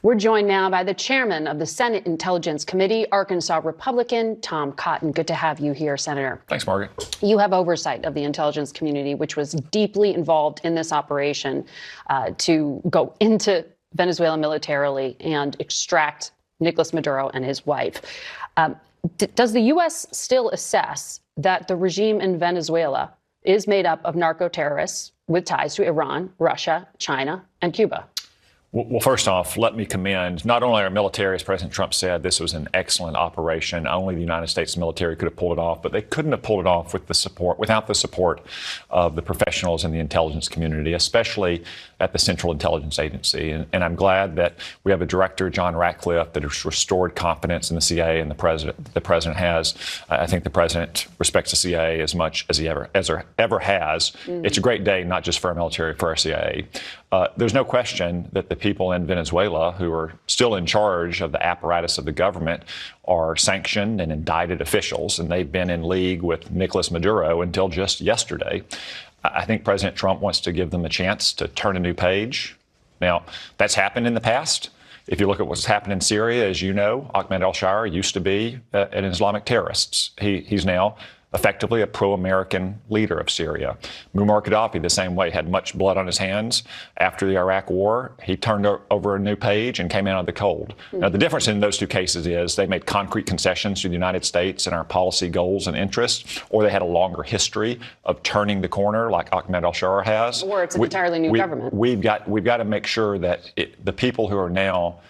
We're joined now by the chairman of the Senate Intelligence Committee, Arkansas Republican Tom Cotton. Good to have you here, Senator. Thanks, Margaret. You have oversight of the intelligence community, which was deeply involved in this operation to go into Venezuela militarily and extract Nicolas Maduro and his wife. Does the U.S. still assess that the regime in Venezuela is made up of narco-terrorists with ties to Iran, Russia, China, and Cuba? Well, first off, let me commend not only our military, as President Trump said, this was an excellent operation. Only the United States military could have pulled it off, but they couldn't have pulled it off without the support of the professionals in the intelligence community, especially at the Central Intelligence Agency. And I'm glad that we have a director, John Ratcliffe, that has restored confidence in the CIA and the president has. I think the president respects the CIA as much as he ever has. It's a great day, not just for our military, for our CIA. There's no question that the people in Venezuela who are still in charge of the apparatus of the government are sanctioned and indicted officials, and they've been in league with Nicolas Maduro until just yesterday. I think President Trump wants to give them a chance to turn a new page. Now, that's happened in the past. If you look at what's happened in Syria, as you know, Ahmed al-Shara used to be an Islamic terrorist. He's now effectively a pro-American leader of Syria. Muammar Gaddafi, the same way, had much blood on his hands after the Iraq War. He turned over a new page and came out of the cold. Now, the difference in those two cases is they made concrete concessions to the United States and our policy goals and interests, or they had a longer history of turning the corner like Ahmed al-Shara has. Or it's an entirely new government. We've got to make sure that the people who are now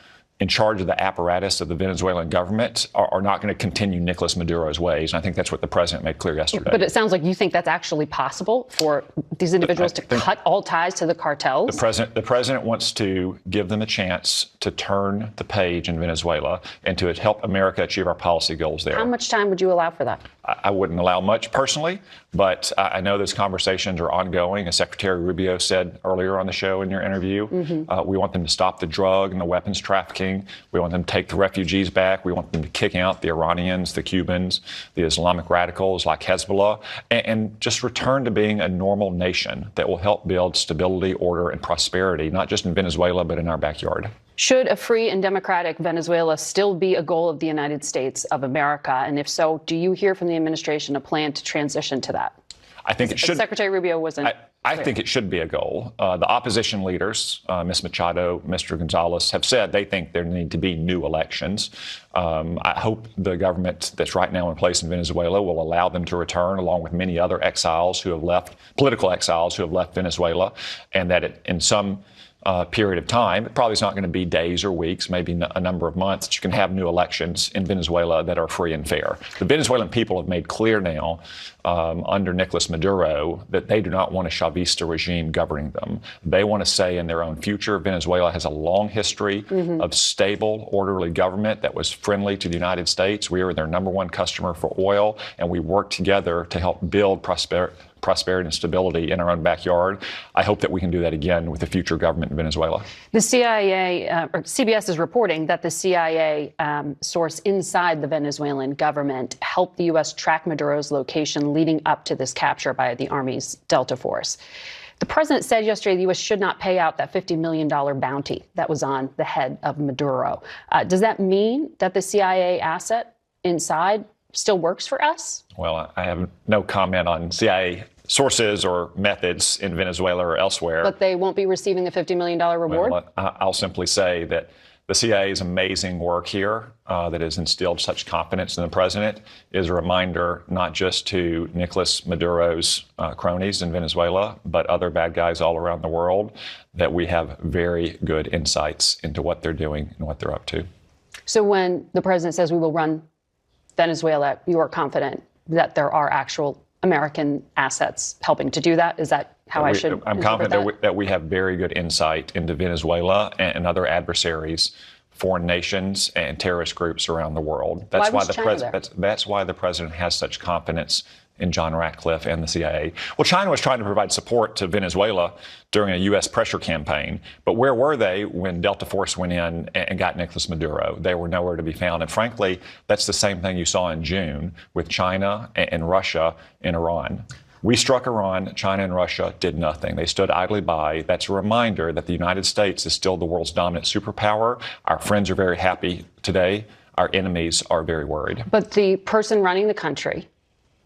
in charge of the apparatus of the Venezuelan government are not going to continue Nicolas Maduro's ways. And I think that's what the president made clear yesterday. But it sounds like you think that's actually possible for these individuals to cut all ties to the cartels? The president wants to give them a chance to turn the page in Venezuela and to help America achieve our policy goals there. How much time would you allow for that? I wouldn't allow much personally, but I know those conversations are ongoing. As Secretary Rubio said earlier on the show in your interview, we want them to stop the drug and the weapons trafficking. We want them to take the refugees back. We want them to kick out the Iranians, the Cubans, the Islamic radicals like Hezbollah, and just return to being a normal nation that will help build stability, order, and prosperity, not just in Venezuela, but in our backyard. Should a free and democratic Venezuela still be a goal of the United States of America? And if so, do you hear from the administration a plan to transition to that? I think it should. Secretary Rubio wasn't. I think it should be a goal. The opposition leaders, Ms. Machado, Mr. Gonzalez, have said they think there need to be new elections. I hope the government that's right now in place in Venezuela will allow them to return, along with many other exiles who have left, political exiles who have left Venezuela, and that in some period of time, it probably is not going to be days or weeks, maybe a number of months, that you can have new elections in Venezuela that are free and fair. The Venezuelan people have made clear now under Nicolas Maduro that they do not want a Chavista regime governing them. They want to say in their own future. Venezuela has a long history of stable, orderly government that was friendly to the United States. We are their number one customer for oil, and we work together to help build prosperity and stability in our own backyard. I hope that we can do that again with the future government in Venezuela. The CIA, or CBS is reporting that the CIA source inside the Venezuelan government helped the U.S. track Maduro's location leading up to this capture by the Army's Delta Force. The president said yesterday the U.S. should not pay out that $50 million bounty that was on the head of Maduro. Does that mean that the CIA asset inside still works for us? Well, I have no comment on CIA sources or methods in Venezuela or elsewhere. But they won't be receiving the $50 million reward? Well, I'll simply say that the CIA's amazing work here that has instilled such confidence in the president is a reminder not just to Nicolas Maduro's cronies in Venezuela, but other bad guys all around the world, that we have very good insights into what they're doing and what they're up to. So when the president says we will run Venezuela, you are confident that there are actual American assets helping to do that? Is that how I should? I'm confident that we have very good insight into Venezuela and other adversaries, foreign nations, and terrorist groups around the world. That's why the president has such confidence in John Ratcliffe and the CIA. Well, China was trying to provide support to Venezuela during a U.S. pressure campaign. But where were they when Delta Force went in and got Nicolas Maduro? They were nowhere to be found. And frankly, that's the same thing you saw in June with China and Russia and Iran. We struck Iran. China and Russia did nothing. They stood idly by. That's a reminder that the United States is still the world's dominant superpower. Our friends are very happy today. Our enemies are very worried. But the person running the country,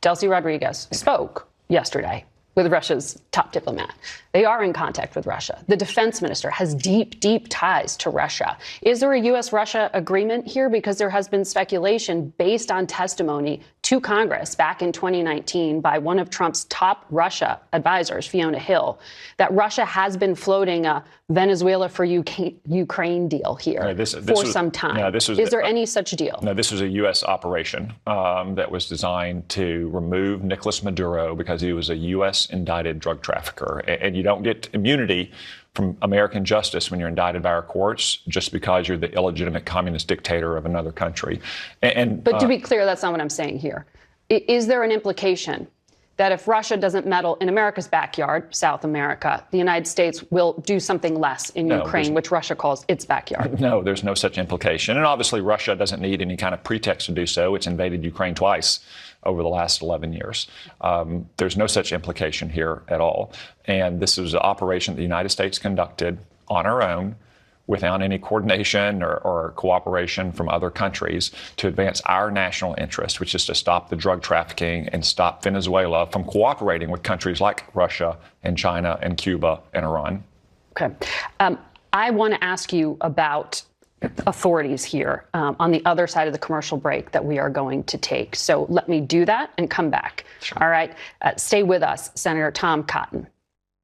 Delcy Rodriguez, spoke yesterday with Russia's top diplomat. They are in contact with Russia. The defense minister has deep, deep ties to Russia. Is there a U.S.-Russia agreement here? Because there has been speculation based on testimony to Congress back in 2019 by one of Trump's top Russia advisors, Fiona Hill, that Russia has been floating a Venezuela for Ukraine deal here for some time. No, is there any such deal? No, this was a U.S. operation that was designed to remove Nicolas Maduro because he was a U.S. indicted drug trafficker. And you don't get immunity from American justice when you're indicted by our courts just because you're the illegitimate communist dictator of another country. But to be clear, that's not what I'm saying here. Is there an implication that if Russia doesn't meddle in America's backyard, South America, the United States will do something less in Ukraine, which Russia calls its backyard? No, there's no such implication. And obviously, Russia doesn't need any kind of pretext to do so. It's invaded Ukraine twice over the last 11 years. There's no such implication here at all. And this is an operation the United States conducted on our own without any coordination or cooperation from other countries to advance our national interest, which is to stop the drug trafficking and stop Venezuela from cooperating with countries like Russia and China and Cuba and Iran. Okay. I want to ask you about authorities here on the other side of the commercial break that we are going to take. So let me do that and come back. Sure. All right. Stay with us, Senator Tom Cotton.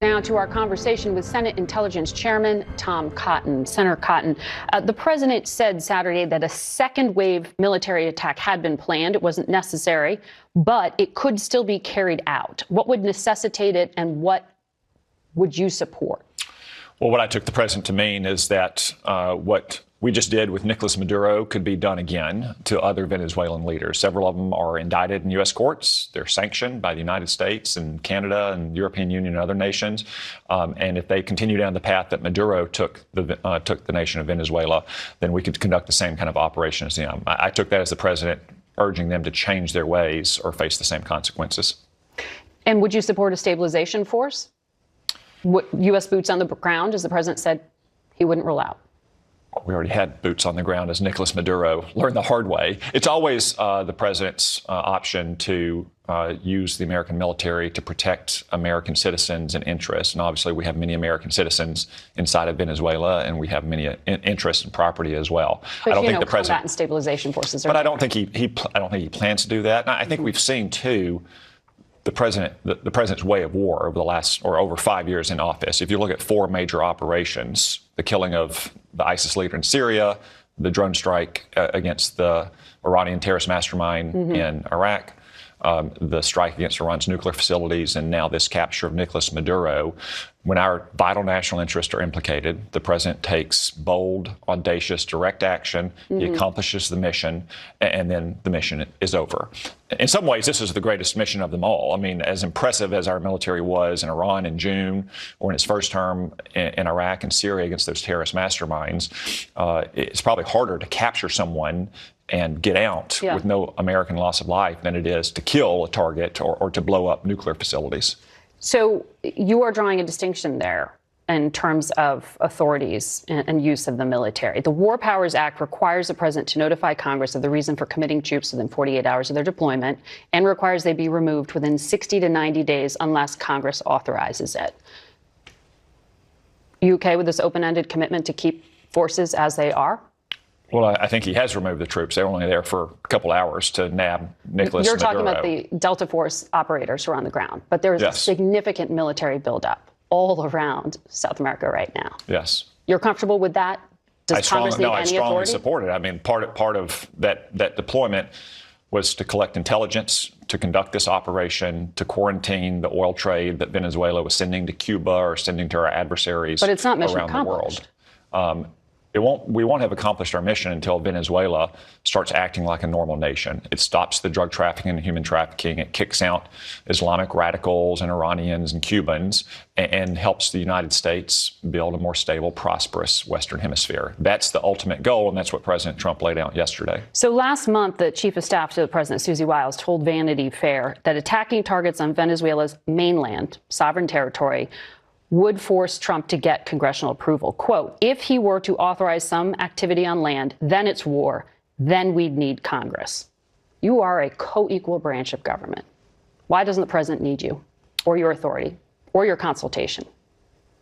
Now to our conversation with Senate Intelligence Chairman Tom Cotton. Senator Cotton, the president said Saturday that a second wave military attack had been planned. It wasn't necessary, but it could still be carried out. What would necessitate it, and what would you support? Well, what I took the president to mean is that what we just did with Nicolas Maduro could be done again to other Venezuelan leaders. Several of them are indicted in U.S. courts. They're sanctioned by the United States and Canada and European Union and other nations. And if they continue down the path that Maduro took the nation of Venezuela, then we could conduct the same kind of operation as them. I took that as the president urging them to change their ways or face the same consequences. And would you support a stabilization force? U.S. boots on the ground, as the president said he wouldn't rule out? We already had boots on the ground, as Nicolas Maduro learned the hard way. It's always the president's option to use the American military to protect American citizens and interests. And obviously, we have many American citizens inside of Venezuela, and we have many interests and property as well. But I don't think the president combat and stabilization forces. But I don't think he plans to do that. And I think we've seen too the president's way of war over the last or over 5 years in office. If you look at 4 major operations, the killing of the ISIS leader in Syria, the drone strike against the Iranian terrorist mastermind in Iraq, the strike against Iran's nuclear facilities, and now this capture of Nicolas Maduro. When our vital national interests are implicated, the president takes bold, audacious, direct action. He accomplishes the mission, and then the mission is over. In some ways, this is the greatest mission of them all. I mean, as impressive as our military was in Iran in June, or in its first term in Iraq and Syria against those terrorist masterminds, it's probably harder to capture someone and get out with no American loss of life than it is to kill a target or to blow up nuclear facilities. So you are drawing a distinction there in terms of authorities and use of the military. The War Powers Act requires the president to notify Congress of the reason for committing troops within 48 hours of their deployment and requires they be removed within 60 to 90 days unless Congress authorizes it. You okay with this open-ended commitment to keep forces as they are? Well, I think he has removed the troops. They were only there for a couple hours to nab Nicolas Maduro. You're talking about the Delta Force operators who are on the ground, but there is a significant military buildup all around South America right now. Yes. You're comfortable with that? Does Congress need any authority? I strongly support it. I mean, part of that deployment was to collect intelligence, to conduct this operation, to quarantine the oil trade that Venezuela was sending to Cuba or sending to our adversaries but it's not mission around the world. We won't have accomplished our mission until Venezuela starts acting like a normal nation. It stops the drug trafficking and human trafficking. It kicks out Islamic radicals and Iranians and Cubans and helps the United States build a more stable, prosperous Western Hemisphere. That's the ultimate goal, and that's what President Trump laid out yesterday. So last month, the chief of staff to the president, Susie Wiles, told Vanity Fair that attacking targets on Venezuela's mainland, sovereign territory, would force Trump to get congressional approval. Quote, if he were to authorize some activity on land, then it's war. Then we'd need Congress. You are a co-equal branch of government. Why doesn't the president need you or your authority or your consultation?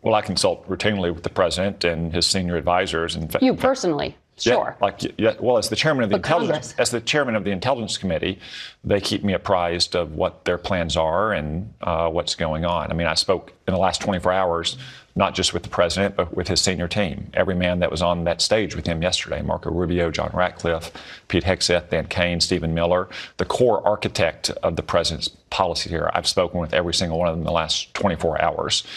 Well, I consult routinely with the president and his senior advisors. You personally? Sure. Well, as the chairman of the Intelligence Committee, they keep me apprised of what their plans are and what's going on. I mean, I spoke in the last 24 hours, not just with the president, but with his senior team. Every man that was on that stage with him yesterday: Marco Rubio, John Ratcliffe, Pete Hegseth, Dan Kane, Stephen Miller, the core architect of the president's policy here. I've spoken with every single one of them in the last 24 hours.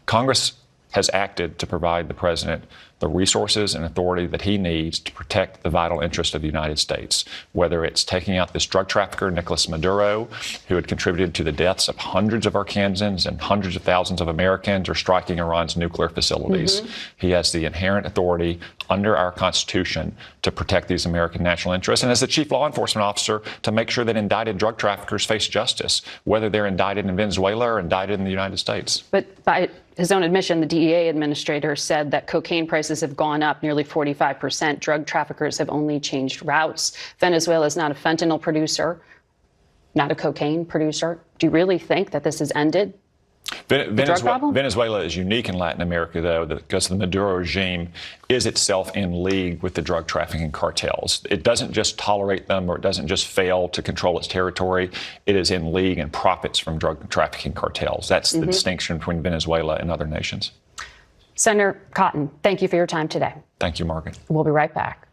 Congress has acted to provide the president the resources and authority that he needs to protect the vital interest of the United States, whether it's taking out this drug trafficker, Nicolas Maduro, who had contributed to the deaths of hundreds of Arkansans and hundreds of thousands of Americans, or striking Iran's nuclear facilities. He has the inherent authority under our Constitution to protect these American national interests, and as the chief law enforcement officer, to make sure that indicted drug traffickers face justice, whether they're indicted in Venezuela or indicted in the United States. But by his own admission, the DEA administrator said that cocaine prices have gone up nearly 45%. Drug traffickers have only changed routes. Venezuela is not a fentanyl producer, not a cocaine producer. Do you really think that this has ended? Venezuela is unique in Latin America, though, because the Maduro regime is itself in league with the drug trafficking cartels. It doesn't just tolerate them, or it doesn't just fail to control its territory. It is in league and profits from drug trafficking cartels. That's the distinction between Venezuela and other nations. Senator Cotton, thank you for your time today. Thank you, Margaret. We'll be right back.